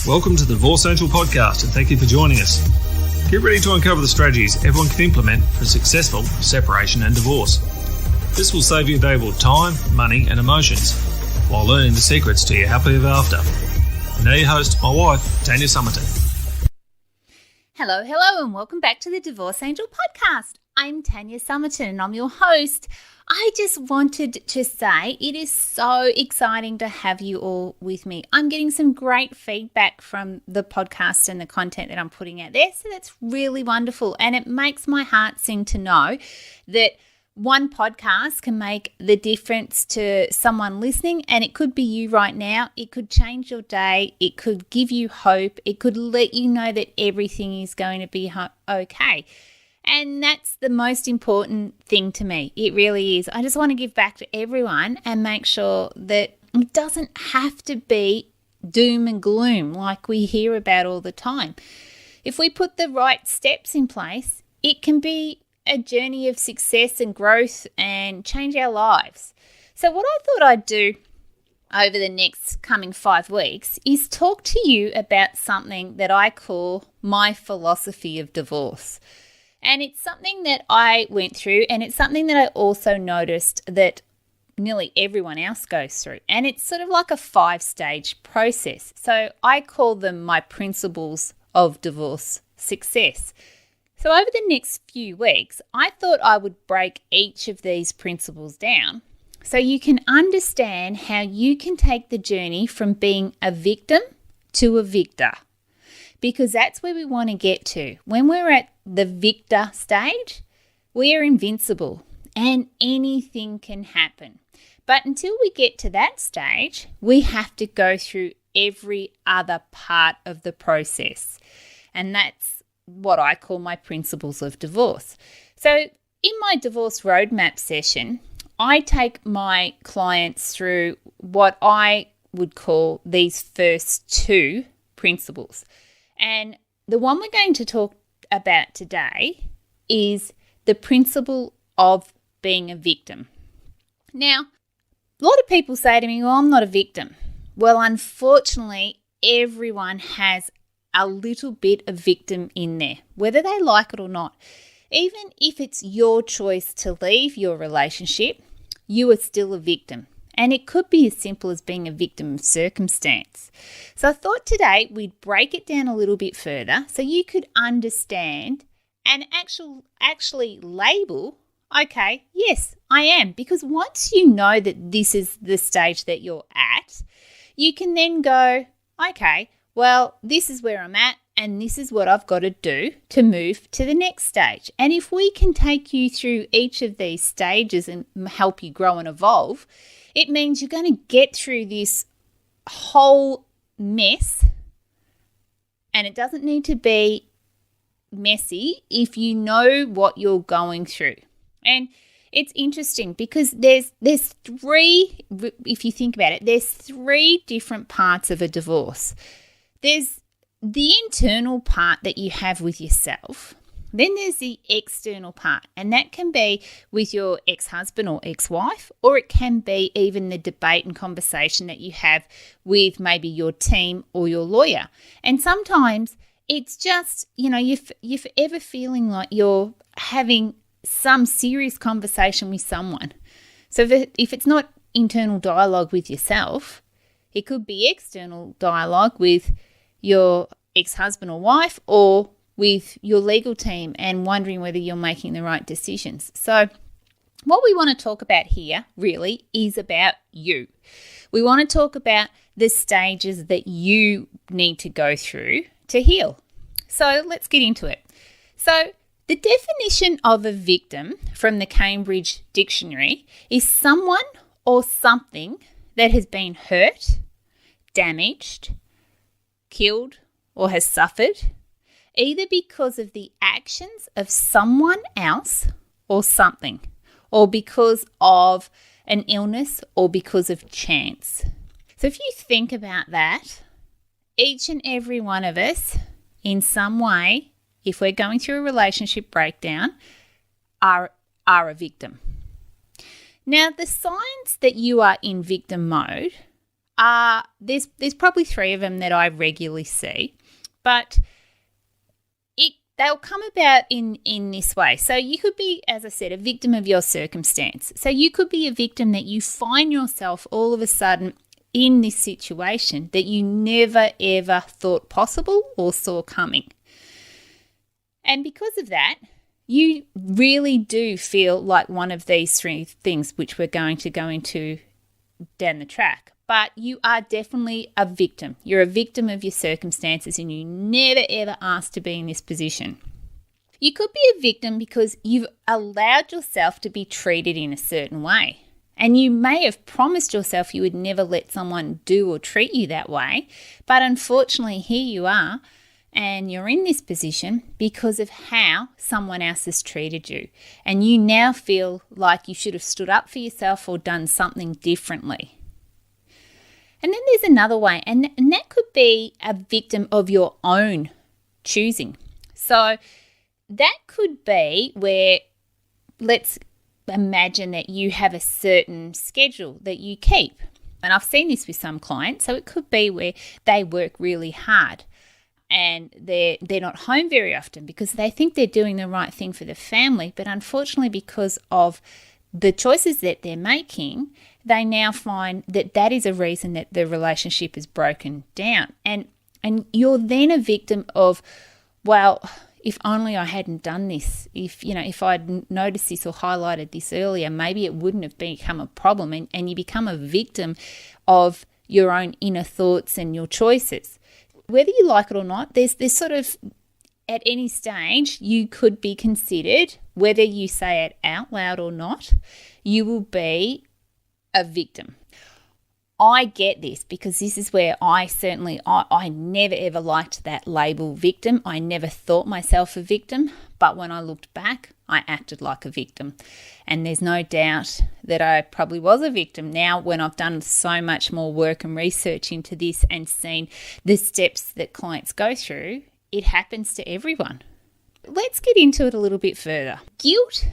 Welcome to the Divorce Angel podcast, and thank you for joining us. Get ready to uncover the strategies everyone can implement for successful separation and divorce. This will save you valuable time, money, and emotions, while learning the secrets to your happily ever after. And now your host, my wife, Tanya Somerton. Hello, and welcome back to the Divorce Angel podcast. I'm Tanya Somerton and I'm your host. I just wanted to say it is so exciting to have you all with me. I'm getting some great feedback from the podcast and the content that I'm putting out there, so that's really wonderful. And it makes my heart sing to know that one podcast can make the difference to someone listening, and it could be you right now. It could change your day. It could give you hope. It could let you know that everything is going to be okay. And that's the most important thing to me. It really is. I just want to give back to everyone and make sure that it doesn't have to be doom and gloom like we hear about all the time. If we put the right steps in place, it can be a journey of success and growth and change our lives. So what I thought I'd do over the next coming 5 weeks is talk to you about something that I call my philosophy of divorce. And it's something that I went through, and it's something that I also noticed that nearly everyone else goes through. And it's sort of like a 5-stage process. So I call them my principles of divorce success. So over the next few weeks, I thought I would break each of these principles down so you can understand how you can take the journey from being a victim to a victor. Because that's where we want to get to. When we're at the victor stage, we are invincible and anything can happen. But until we get to that stage, we have to go through every other part of the process. And that's what I call my principles of divorce. So in my divorce roadmap session, I take my clients through what I would call these first 2 principles. And the one we're going to talk about today is the principle of being a victim. Now, a lot of people say to me, well, I'm not a victim. Well, unfortunately, everyone has a little bit of victim in there, whether they like it or not. Even if it's your choice to leave your relationship, you are still a victim. And it could be as simple as being a victim of circumstance. So I thought today we'd break it down a little bit further so you could understand and actually label, okay, yes, I am. Because once you know that this is the stage that you're at, you can then go, okay, well, this is where I'm at and this is what I've got to do to move to the next stage. And if we can take you through each of these stages and help you grow and evolve, it means you're going to get through this whole mess, and it doesn't need to be messy if you know what you're going through. And it's interesting because there's 3, if you think about it, there's 3 different parts of a divorce. There's the internal part that you have with yourself. Then there's the external part, and that can be with your ex-husband or ex-wife, or it can be even the debate and conversation that you have with maybe your team or your lawyer. And sometimes it's just, you're forever feeling like you're having some serious conversation with someone. So if it's not internal dialogue with yourself, it could be external dialogue with your ex-husband or wife, or with your legal team and wondering whether you're making the right decisions. So what we want to talk about here really is about you. We want to talk about the stages that you need to go through to heal. So let's get into it. So the definition of a victim from the Cambridge Dictionary is someone or something that has been hurt, damaged, killed, or has suffered, either because of the actions of someone else or something, or because of an illness or because of chance. So if you think about that, each and every one of us, in some way, if we're going through a relationship breakdown, are a victim. Now, the signs that you are in victim mode are, there's probably three of them that I regularly see, but they'll come about in this way. So you could be, as I said, a victim of your circumstance. So you could be a victim that you find yourself all of a sudden in this situation that you never ever thought possible or saw coming. And because of that, you really do feel like one of these three things, which we're going to go into down the track. But you are definitely a victim. You're a victim of your circumstances and you never ever asked to be in this position. You could be a victim because you've allowed yourself to be treated in a certain way. And you may have promised yourself you would never let someone do or treat you that way. But unfortunately, here you are and you're in this position because of how someone else has treated you. And you now feel like you should have stood up for yourself or done something differently. And then there's another way, and that could be a victim of your own choosing. So that could be where, let's imagine that you have a certain schedule that you keep. And I've seen this with some clients. So it could be where they work really hard and they're not home very often because they think they're doing the right thing for the family. But unfortunately, because of the choices that they're making, they now find that that is a reason that the relationship is broken down. And you're then a victim of, well, if only I hadn't done this, if I'd noticed this or highlighted this earlier, maybe it wouldn't have become a problem. And you become a victim of your own inner thoughts and your choices. Whether you like it or not, there's sort of, at any stage, you could be considered, whether you say it out loud or not, you will be a victim. I get this because this is where I never ever liked that label victim. I never thought myself a victim, but when I looked back, I acted like a victim. And there's no doubt that I probably was a victim. Now, when I've done so much more work and research into this and seen the steps that clients go through, it happens to everyone. Let's get into it a little bit further. Guilt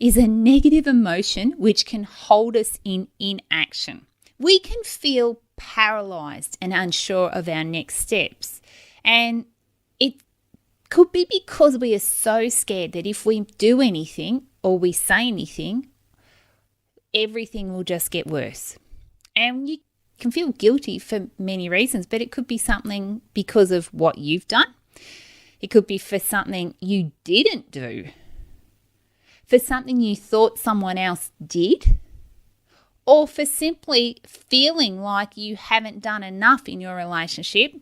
is a negative emotion which can hold us in inaction. We can feel paralyzed and unsure of our next steps. And it could be because we are so scared that if we do anything or we say anything, everything will just get worse. And you can feel guilty for many reasons, but it could be something because of what you've done. It could be for something you didn't do, for something you thought someone else did, or for simply feeling like you haven't done enough in your relationship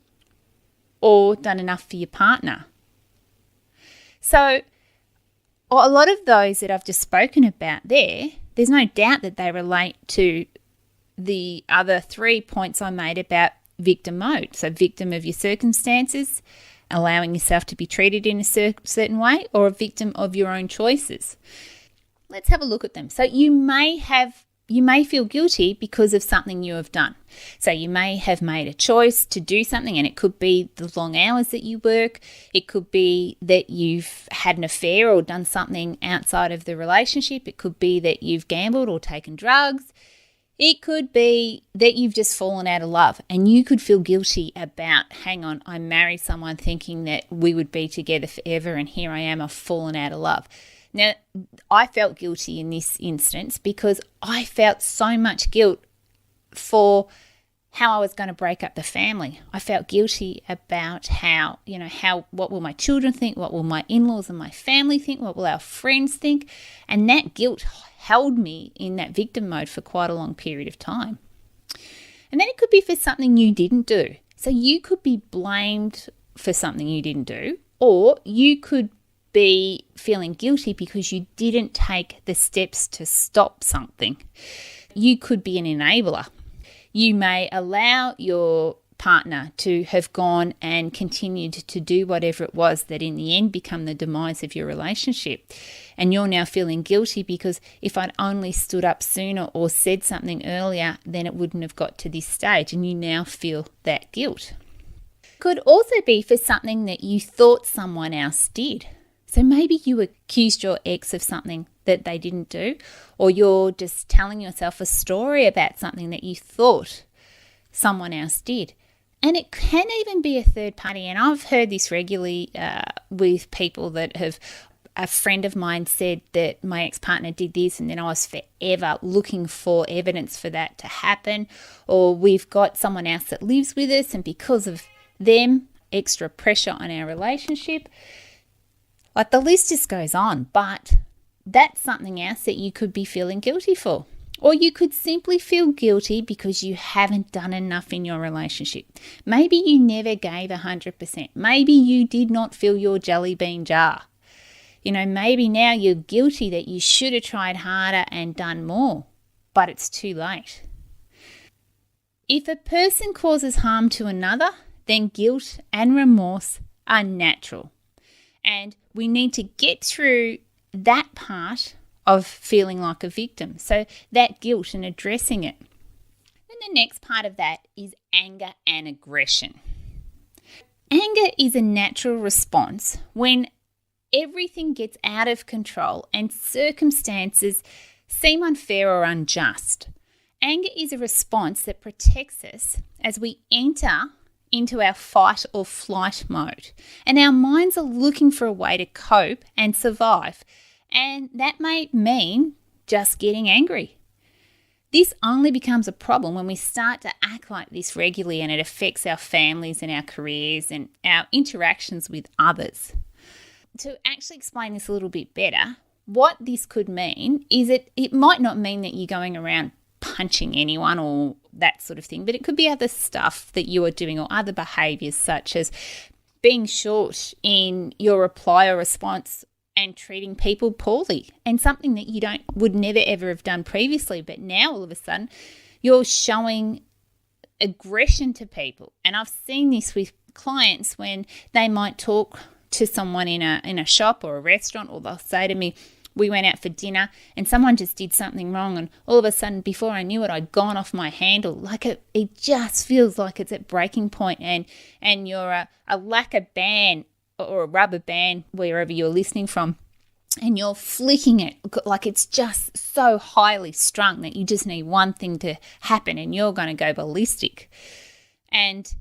or done enough for your partner. So a lot of those that I've just spoken about there's no doubt that they relate to the other 3 points I made about victim mode. So victim of your circumstances, allowing yourself to be treated in a certain way, or a victim of your own choices. Let's have a look at them. So you may feel guilty because of something you have done. So you may have made a choice to do something, and it could be the long hours that you work. It could be that you've had an affair or done something outside of the relationship. It could be that you've gambled or taken drugs. It could be that you've just fallen out of love, and you could feel guilty about, hang on, I married someone thinking that we would be together forever, and here I am, I've fallen out of love. Now, I felt guilty in this instance because I felt so much guilt for how I was going to break up the family. I felt guilty about what will my children think? What will my in-laws and my family think? What will our friends think? And that guilt held me in that victim mode for quite a long period of time. And then it could be for something you didn't do. So you could be blamed for something you didn't do, or you could be feeling guilty because you didn't take the steps to stop something. You could be an enabler. You may allow your partner to have gone and continued to do whatever it was that in the end become the demise of your relationship. And you're now feeling guilty because if I'd only stood up sooner or said something earlier, then it wouldn't have got to this stage, and you now feel that guilt. Could also be for something that you thought someone else did. So maybe you accused your ex of something that they didn't do, or you're just telling yourself a story about something that you thought someone else did. And it can even be a third party. And I've heard this regularly with people that have, a friend of mine said that my ex-partner did this, and then I was forever looking for evidence for that to happen. Or we've got someone else that lives with us, and because of them, extra pressure on our relationship. Like, the list just goes on, but that's something else that you could be feeling guilty for. Or you could simply feel guilty because you haven't done enough in your relationship. Maybe you never gave 100%. Maybe you did not fill your jelly bean jar. Maybe now you're guilty that you should have tried harder and done more, but it's too late. If a person causes harm to another, then guilt and remorse are natural. And we need to get through that part of feeling like a victim. So that guilt and addressing it. Then the next part of that is anger and aggression. Anger is a natural response when everything gets out of control and circumstances seem unfair or unjust. Anger is a response that protects us as we enter into our fight or flight mode. And our minds are looking for a way to cope and survive. And that may mean just getting angry. This only becomes a problem when we start to act like this regularly, and it affects our families and our careers and our interactions with others. To actually explain this a little bit better, what this could mean is it might not mean that you're going around punching anyone or that sort of thing, but it could be other stuff that you are doing or other behaviours, such as being short in your reply or response and treating people poorly, and something that you would never ever have done previously, but now all of a sudden you're showing aggression to people. And I've seen this with clients when they might talk to someone in a shop or a restaurant, or they'll say to me, we went out for dinner and someone just did something wrong, and all of a sudden, before I knew it, I'd gone off my handle. Like it just feels like it's at breaking point, and you're a lacquer band or a rubber band, wherever you're listening from, and you're flicking it like it's just so highly strung that you just need one thing to happen and you're going to go ballistic. And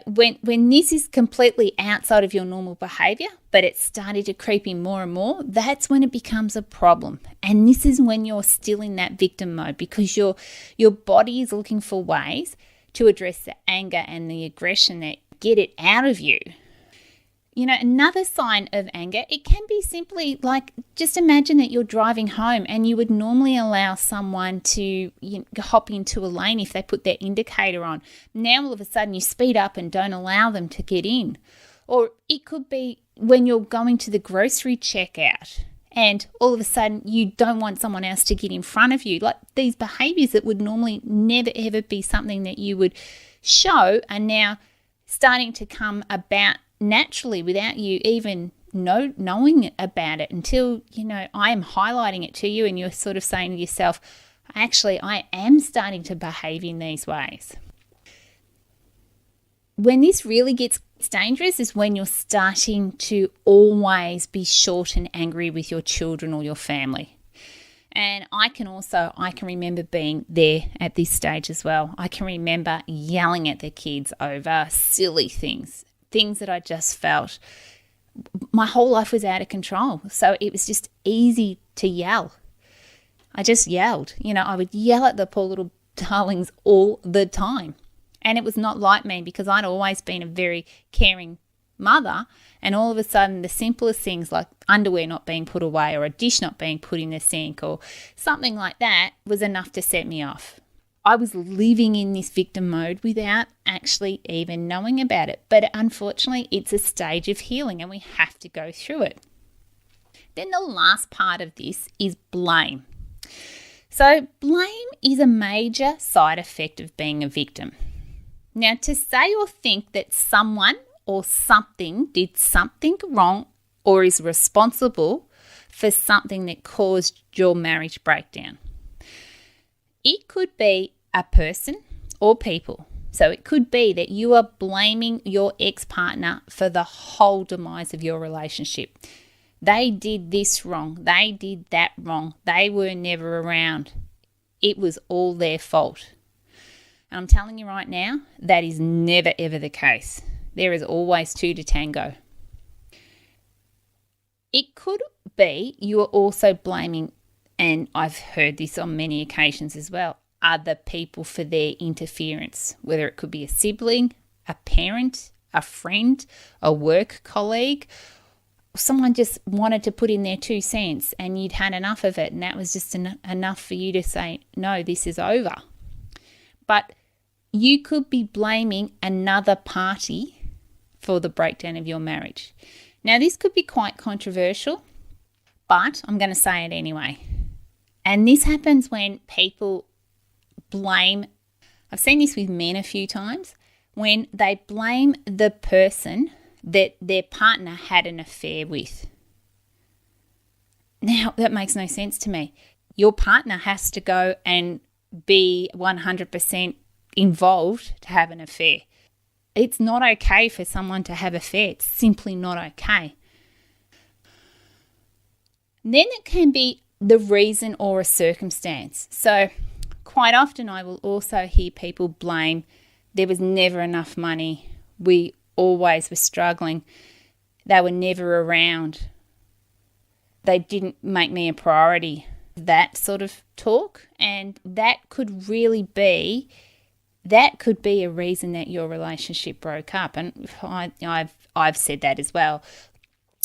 when this is completely outside of your normal behavior, but it's starting to creep in more and more, that's when it becomes a problem. And this is when you're still in that victim mode, because your body is looking for ways to address the anger and the aggression that get it out of you. Another sign of anger, it can be simply like, just imagine that you're driving home and you would normally allow someone to hop into a lane if they put their indicator on. Now all of a sudden you speed up and don't allow them to get in. Or it could be when you're going to the grocery checkout and all of a sudden you don't want someone else to get in front of you. Like, these behaviors that would normally never ever be something that you would show are now starting to come about naturally without you even knowing about it, until I am highlighting it to you and you're sort of saying to yourself, actually I am starting to behave in these ways. When this really gets dangerous is when you're starting to always be short and angry with your children or your family. And I can remember being there at this stage as well. I can remember yelling at the kids over silly things that I just felt my whole life was out of control. So it was just easy to yell. I just yelled. I would yell at the poor little darlings all the time. And it was not like me, because I'd always been a very caring mother. And all of a sudden, the simplest things like underwear not being put away or a dish not being put in the sink or something like that was enough to set me off. I was living in this victim mode without actually even knowing about it. But unfortunately, it's a stage of healing and we have to go through it. Then the last part of this is blame. So blame is a major side effect of being a victim. Now, to say or think that someone or something did something wrong or is responsible for something that caused your marriage breakdown. It could be a person or people. So it could be that you are blaming your ex-partner for the whole demise of your relationship. They did this wrong. They did that wrong. They were never around. It was all their fault. And I'm telling you right now, that is never, ever the case. There is always two to tango. It could be you are also blaming, and I've heard this on many occasions as well, other people for their interference, whether it could be a sibling, a parent, a friend, a work colleague. Someone just wanted to put in their 2 cents and you'd had enough of it, and that was just enough for you to say, no, this is over. But you could be blaming another party for the breakdown of your marriage. Now, this could be quite controversial, but I'm going to say it anyway. And this happens when people blame, I've seen this with men a few times, when they blame the person that their partner had an affair with. Now, that makes no sense to me. Your partner has to go and be 100% involved to have an affair. It's not okay for someone to have an affair. It's simply not okay. Then it can be the reason or a circumstance. So quite often I will also hear people blame, there was never enough money. We always were struggling. They were never around. They didn't make me a priority. That sort of talk. And that could really be, that could be a reason that your relationship broke up. And I've said that as well.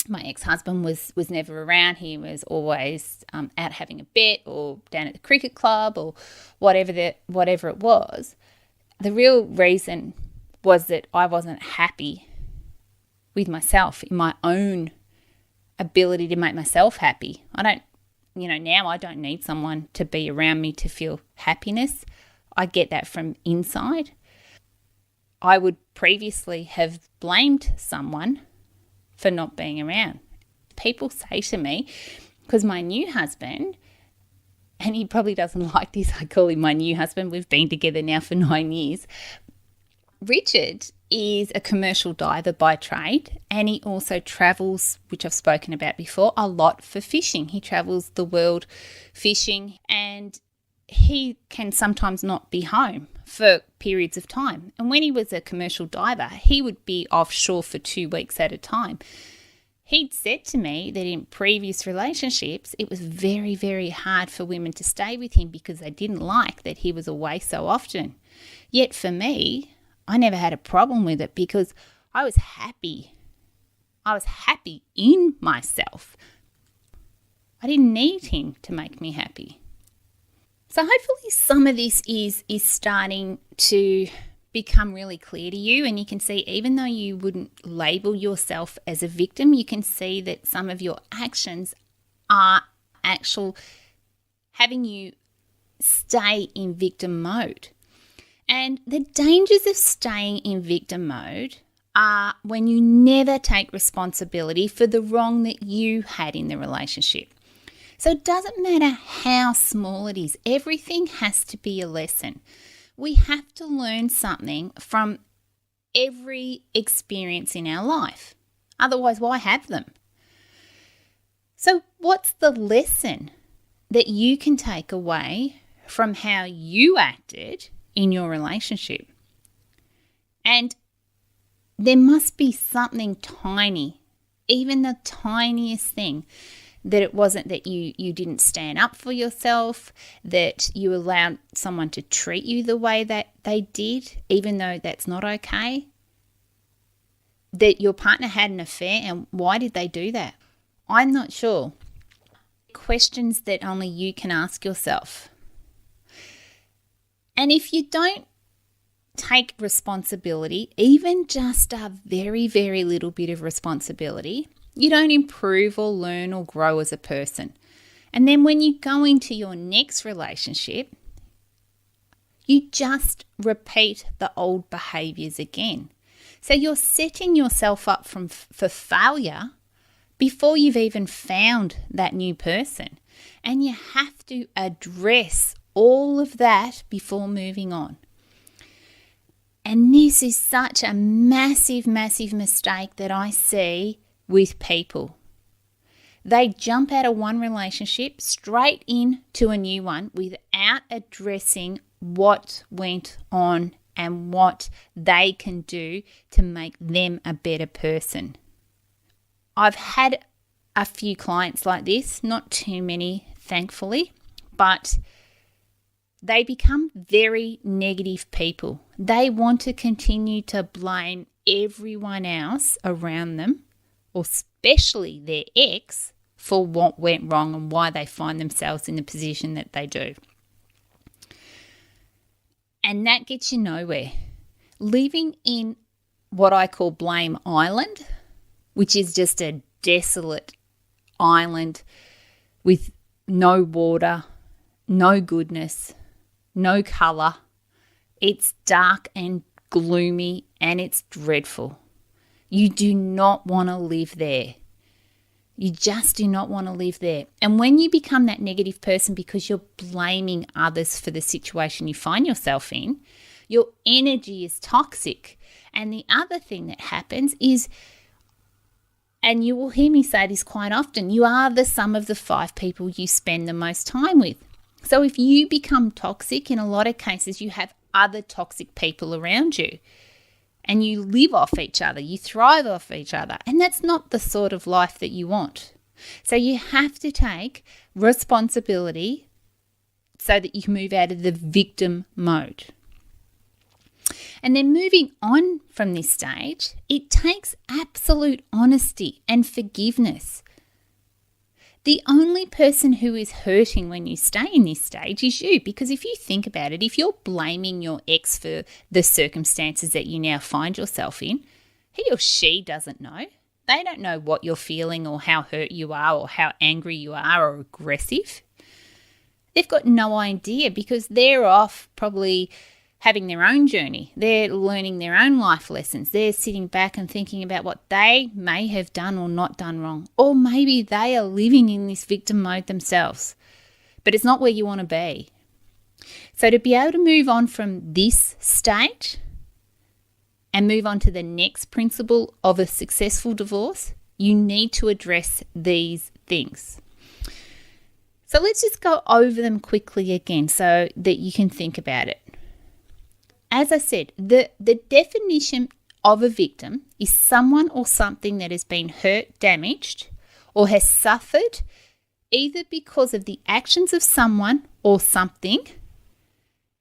My ex-husband was never around. He was always out having a bet or down at the cricket club or whatever it was. The real reason was that I wasn't happy with myself, in my own ability to make myself happy. Now I don't need someone to be around me to feel happiness. I get that from inside. I would previously have blamed someone for not being around. People say to me, because my new husband, and he probably doesn't like this, I call him my new husband. We've been together now for 9 years. Richard is a commercial diver by trade, and he also travels, which I've spoken about before, a lot for fishing. He travels the world fishing, and he can sometimes not be home for periods of time. And when he was a commercial diver, he would be offshore for 2 weeks at a time. He'd said to me that in previous relationships, it was very, very hard for women to stay with him because they didn't like that he was away so often. Yet for me, I never had a problem with it because I was happy. I was happy in myself. I didn't need him to make me happy. So hopefully some of this is starting to become really clear to you, and you can see, even though you wouldn't label yourself as a victim, you can see that some of your actions are having you stay in victim mode. And the dangers of staying in victim mode are when you never take responsibility for the wrong that you had in the relationship. So it doesn't matter how small it is. Everything has to be a lesson. We have to learn something from every experience in our life. Otherwise, why have them? So what's the lesson that you can take away from how you acted in your relationship? And there must be something tiny, even the tiniest thing, that it wasn't that you didn't stand up for yourself, that you allowed someone to treat you the way that they did, even though that's not okay, that your partner had an affair, and why did they do that? I'm not sure. Questions that only you can ask yourself. And if you don't take responsibility, even just a very, very little bit of responsibility, you don't improve or learn or grow as a person. And then when you go into your next relationship, you just repeat the old behaviours again. So you're setting yourself up for failure before you've even found that new person. And you have to address all of that before moving on. And this is such a massive, massive mistake that I see with people. They jump out of one relationship straight into a new one without addressing what went on and what they can do to make them a better person. I've had a few clients like this, not too many, thankfully, but they become very negative people. They want to continue to blame everyone else around them, or especially their ex, for what went wrong and why they find themselves in the position that they do. And that gets you nowhere. Living in what I call Blame Island, which is just a desolate island with no water, no goodness, no colour. It's dark and gloomy and it's dreadful. You do not want to live there. You just do not want to live there. And when you become that negative person because you're blaming others for the situation you find yourself in, your energy is toxic. And the other thing that happens is, and you will hear me say this quite often, you are the sum of the 5 people you spend the most time with. So if you become toxic, in a lot of cases, you have other toxic people around you. And you live off each other, you thrive off each other. And that's not the sort of life that you want. So you have to take responsibility so that you can move out of the victim mode. And then moving on from this stage, it takes absolute honesty and forgiveness. The only person who is hurting when you stay in this stage is you, because if you think about it, if you're blaming your ex for the circumstances that you now find yourself in, he or she doesn't know. They don't know what you're feeling or how hurt you are or how angry you are or aggressive. They've got no idea because they're off probably having their own journey. They're learning their own life lessons. They're sitting back and thinking about what they may have done or not done wrong. Or maybe they are living in this victim mode themselves. But it's not where you want to be. So to be able to move on from this stage and move on to the next principle of a successful divorce, you need to address these things. So let's just go over them quickly again so that you can think about it. As I said, the definition of a victim is someone or something that has been hurt, damaged, or has suffered either because of the actions of someone or something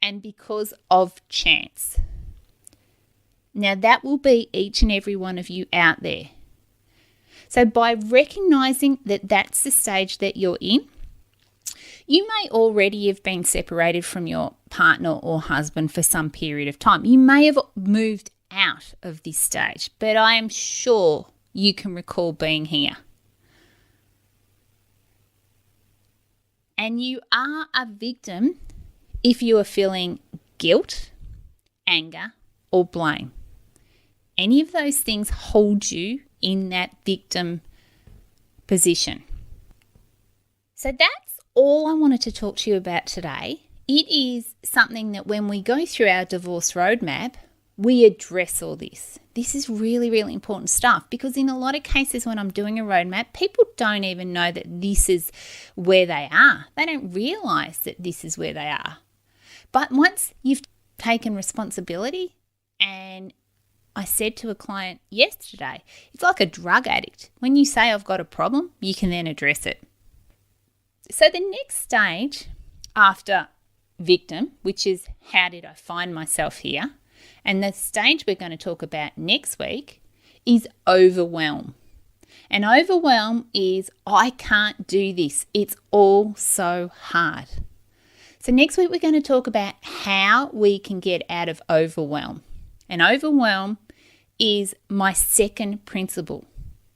and because of chance. Now that will be each and every one of you out there. So by recognizing that that's the stage that you're in, you may already have been separated from your partner or husband for some period of time. You may have moved out of this stage, but I am sure you can recall being here. And you are a victim if you are feeling guilt, anger, or blame. Any of those things hold you in that victim position. So that's all I wanted to talk to you about today. It is something that when we go through our divorce roadmap, we address all this. This is really, really important stuff because in a lot of cases when I'm doing a roadmap, people don't even know that this is where they are. They don't realize that this is where they are. But once you've taken responsibility, and I said to a client yesterday, it's like a drug addict. When you say I've got a problem, you can then address it. So the next stage after victim, which is how did I find myself here, and the stage we're going to talk about next week is overwhelm. And overwhelm is I can't do this. It's all so hard. So next week we're going to talk about how we can get out of overwhelm. And overwhelm is my second principle.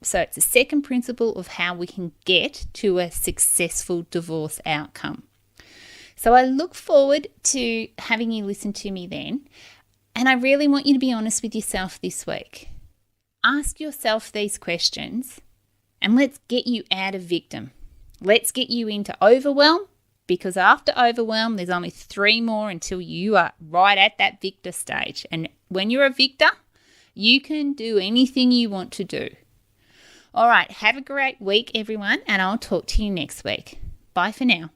So it's the second principle of how we can get to a successful divorce outcome. So I look forward to having you listen to me then. And I really want you to be honest with yourself this week. Ask yourself these questions and let's get you out of victim. Let's get you into overwhelm, because after overwhelm, there's only 3 more until you are right at that victor stage. And when you're a victor, you can do anything you want to do. All right, have a great week, everyone, and I'll talk to you next week. Bye for now.